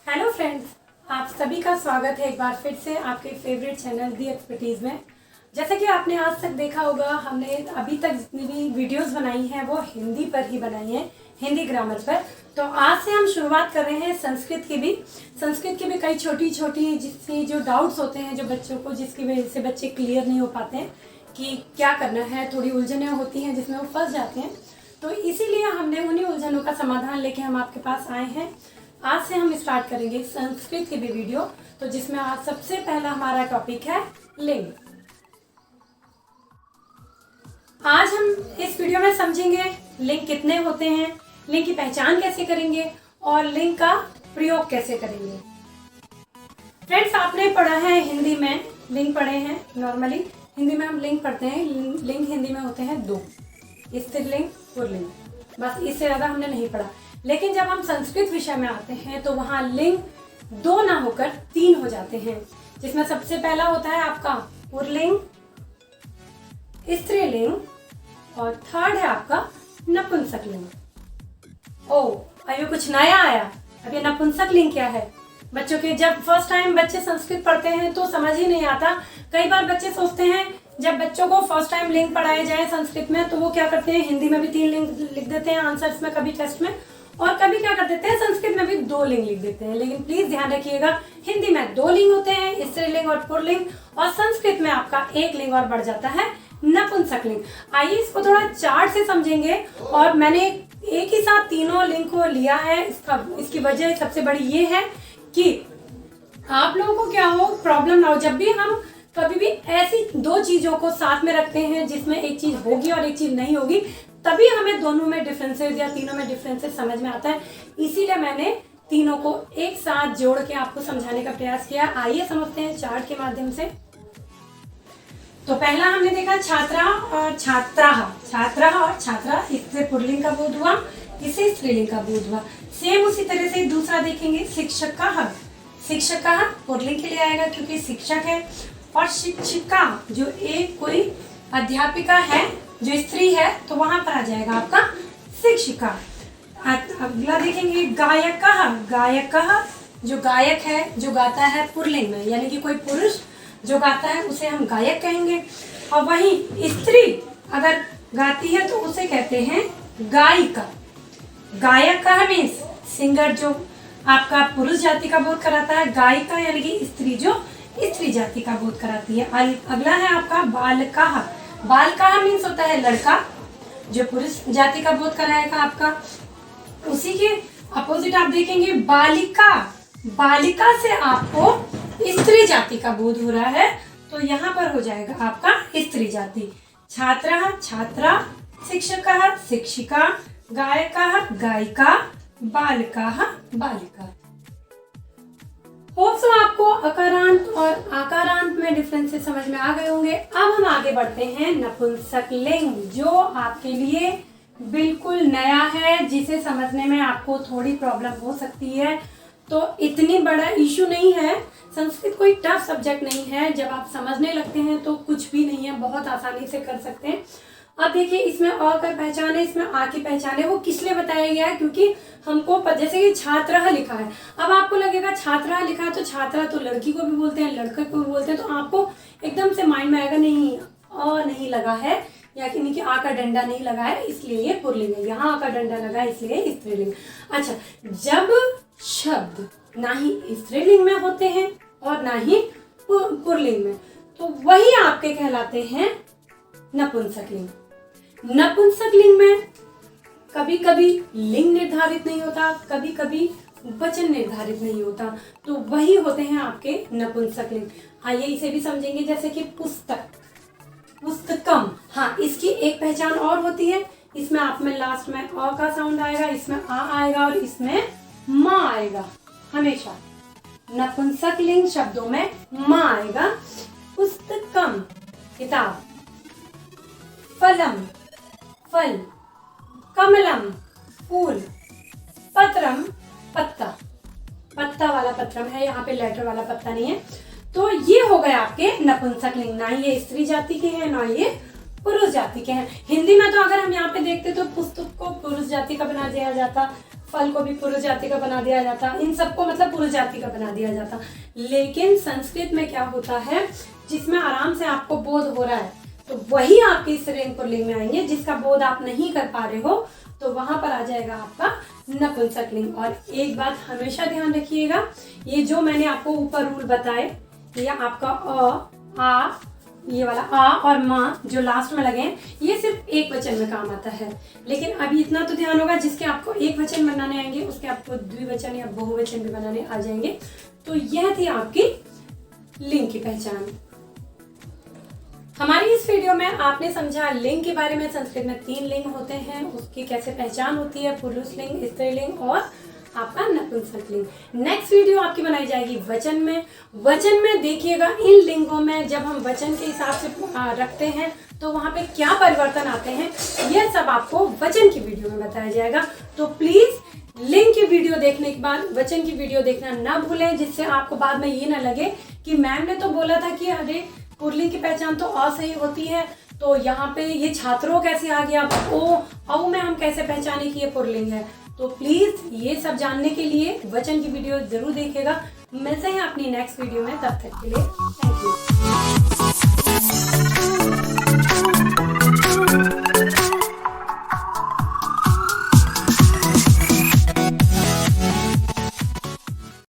Hello friends, आप सभी का स्वागत है एक बार फिर से आपके फेवरेट चैनल दी एक्सपर्टीज में। जैसे कि आपने आज तक देखा होगा, हमने अभी तक जितनी भी वीडियोस बनाई हैं वो हिंदी पर ही बनाई हैं, हिंदी ग्रामर पर। तो आज से हम शुरुआत कर रहे हैं संस्कृत की भी कई छोटी छोटी जिससे जो डाउट्स होते हैं जो बच्चों को, जिसकी वजह से बच्चे क्लियर नहीं हो पाते हैं कि क्या करना है, थोड़ी उलझनें होती हैं जिसमें वो फंस जाते हैं। तो इसीलिए हमने उन्हीं उलझनों का समाधान लेके हम आपके पास आए हैं। आज से हम स्टार्ट करेंगे संस्कृत की भी वीडियो, तो जिसमें आज सबसे पहला हमारा टॉपिक है लिंग। आज हम इस वीडियो में समझेंगे लिंग कितने होते हैं, लिंग की पहचान कैसे करेंगे और लिंग का प्रयोग कैसे करेंगे। फ्रेंड्स, आपने पढ़ा है हिंदी में लिंग पढ़े हैं। नॉर्मली हिंदी में हम लिंग पढ़ते हैं। लिंग हिंदी में होते हैं दो, स्त्रीलिंग पुल्लिंग, बस इससे ज्यादा हमने नहीं पढ़ा। लेकिन जब हम संस्कृत विषय में आते हैं तो वहां लिंग दो ना होकर तीन हो जाते हैं, जिसमें सबसे पहला होता है आपका पुल्लिंग, स्त्रीलिंग और थर्ड है आपका नपुंसकलिंग। अभी कुछ नया आया। अब ये नपुंसकलिंग क्या है? बच्चों के जब फर्स्ट टाइम बच्चे संस्कृत पढ़ते हैं तो समझ ही नहीं आता। कई बार बच्चे सोचते हैं जब बच्चों को फर्स्ट टाइम लिंग पढ़ाए जाए संस्कृत में तो वो क्या करते हैं, हिंदी में भी 3 लिंग लिख देते हैं आंसर्स में, कभी टेस्ट में, और कभी क्या कर देते हैं संस्कृत में भी 2 लिंग लिख देते हैं। लेकिन प्लीज ध्यान रखिएगा, हिंदी में 2 लिंग होते हैं, स्त्रीलिंग और पुल्लिंग, और संस्कृत में आपका 1 लिंग और बढ़ जाता है, नपुंसकलिंग। आइए इसको थोड़ा चार्ट से समझेंगे। और मैंने एक ही साथ तीनों लिंग को लिया है। इसकी वजह सबसे बड़ी ये है कि आप लोगों को क्या हो, प्रॉब्लम ना हो। जब भी हम कभी भी ऐसी 2 चीजों को साथ में रखते हैं जिसमें एक चीज होगी और एक चीज नहीं होगी, तभी हमें दोनों में डिफरेंसेस या तीनों में डिफरेंसेस समझ में आता है। इसीलिए मैंने तीनों को एक साथ जोड़ के आपको समझाने का प्रयास किया। आइए समझते हैं चार्ट के माध्यम से। तो पहला हमने देखा छात्रा और छात्रा, छात्रा और छात्रा, इससे पुल्लिंग का बोध हुआ, इससे स्त्रीलिंग का बोध हुआ। सेम उसी तरह से दूसरा देखेंगे शिक्षक का हक। शिक्षक का हक पुल्लिंग के लिए आएगा क्योंकि शिक्षक है, और शिक्षिका जो एक कोई अध्यापिका है जो स्त्री है तो वहां पर आ जाएगा आपका शिक्षिका। अगला देखेंगे गायक का हक। गायक का हक जो गायक है, जो गाता है पुल्लिंग में, यानी कि कोई पुरुष जो गाता है उसे हम गायक कहेंगे। और वहीं स्त्री अगर गाती है तो उसे कहते हैं गायिका। गायक का मीन्स सिंगर जो आपका पुरुष जाति का बोध कराता है, गायिका यानी कि स्त्री जो स्त्री जाति का बोध कराती है। अगला है आपका बालकाह। बालकाह मीन्स होता है लड़का जो पुरुष जाति का बोध कराएगा आपका। उसी के अपोजिट आप देखेंगे बालिका। बालिका से आपको स्त्री जाति का बोध हो रहा है तो यहाँ पर हो जाएगा आपका स्त्री जाति। छात्रा छात्रा, शिक्षका शिक्षिका, गायका गायिका, बालिका बालिका। होप सो आपको अकारांत और आकारांत में डिफरेंसेस समझ में आ गए होंगे। अब हम आगे बढ़ते हैं नपुंसकलिंग, जो आपके लिए बिल्कुल नया है, जिसे समझने में आपको थोड़ी प्रॉब्लम हो सकती है। तो इतनी बड़ा इशू नहीं है, संस्कृत कोई टफ सब्जेक्ट नहीं है। जब आप समझने लगते हैं तो कुछ भी नहीं है, बहुत आसानी से कर सकते हैं। अब देखिए, इसमें अ का पहचान है, इसमें आ की पहचान है। वो किस लिए बताया गया है? क्योंकि हमको जैसे कि छात्रा लिखा है, अब आपको लगेगा छात्रा लिखा है तो छात्रा तो लड़की को भी बोलते हैं, लड़के को भी बोलते हैं, तो आपको एकदम से माइंड में आएगा नहीं अ नहीं लगा है, या कि आ का डंडा नहीं लगा है इसलिए ये पुल्लिंग है, यहाँ आ का डंडा लगा है इसलिए स्त्रीलिंग। अच्छा, जब शब्द ना ही स्त्रीलिंग में होते हैं और ना ही पुल्लिंग में, तो वही आपके कहलाते हैं नपुंसकलिंग। नपुंसकलिंग में कभी कभी लिंग निर्धारित नहीं होता, कभी कभी वचन निर्धारित नहीं होता, तो वही होते हैं आपके नपुंसकलिंग। आइए इसे भी समझेंगे, जैसे कि पुस्तक, पुस्तकम। हाँ, इसकी एक पहचान और होती है, इसमें आप में लास्ट में अ का साउंड आएगा, इसमें आ आएगा और इसमें माँ आएगा। हमेशा नपुंसकलिंग शब्दों में माँ आएगा। पुस्तकम किताब, फलम फल, कमलम फूल, पत्रम पत्ता, पत्ता वाला पत्रम है, यहाँ पे लेटर वाला पत्ता नहीं है। तो ये हो गए आपके नपुंसकलिंग, ना ये स्त्री जाति के हैं ना ये पुरुष जाति के हैं। हिंदी में तो अगर हम यहाँ पे देखते तो पुस्तक को पुरुष जाति का बना दिया जाता, फल को भी पुरुष जाति का बना दिया जाता, इन सबको मतलब पुरुष जाति का बना दिया जाता। लेकिन संस्कृत में क्या होता है, जिसमें आराम से आपको बोध हो रहा है तो वही आपके स्त्रीलिंग पुल्लिंग में आएंगे। जिसका बोध आप नहीं कर पा रहे हो तो वहां पर आ जाएगा आपका नपुंसकलिंग। और एक बात हमेशा ध्यान रखिएगा, ये जो मैंने आपको ऊपर रूल बताए, ये आपका अ, आ, ये वाला आ और माँ जो लास्ट में लगे हैं, ये सिर्फ एक वचन में काम आता है। लेकिन अभी इतना तो ध्यान होगा, जिसके आपको एक वचन बनाने आएंगे उसके आपको द्विवचन या बहुवचन भी बनाने आ जाएंगे। तो यह थी आपकी लिंग की पहचान। हमारी इस वीडियो में आपने समझा लिंग के बारे में। संस्कृत में 3 लिंग होते हैं, उसकी कैसे पहचान होती है, पुरुष लिंग, स्त्रीलिंग और आपका नपुंसकलिंग। नेक्स्ट वीडियो आपकी बनाई जाएगी वचन में। वचन में देखिएगा इन लिंगों में जब हम वचन के हिसाब से रखते हैं तो वहां पे क्या परिवर्तन आते हैं, यह सब आपको वचन की वीडियो में बताया जाएगा। तो प्लीज लिंग की वीडियो देखने के बाद वचन की वीडियो देखना ना भूलें, जिससे आपको बाद में ये ना लगे कि मैम ने तो बोला था कि अरे पुल्लिंग की पहचान तो असही होती है, तो यहाँ पे ये छात्रों कैसे आ गया, ओ में हम कैसे पहचाने कि ये पुल्लिंग है। तो प्लीज ये सब जानने के लिए वचन की वीडियो जरूर देखिएगा। मिलते हैं अपनी नेक्स्ट वीडियो में, तब तक के लिए थैंक यू।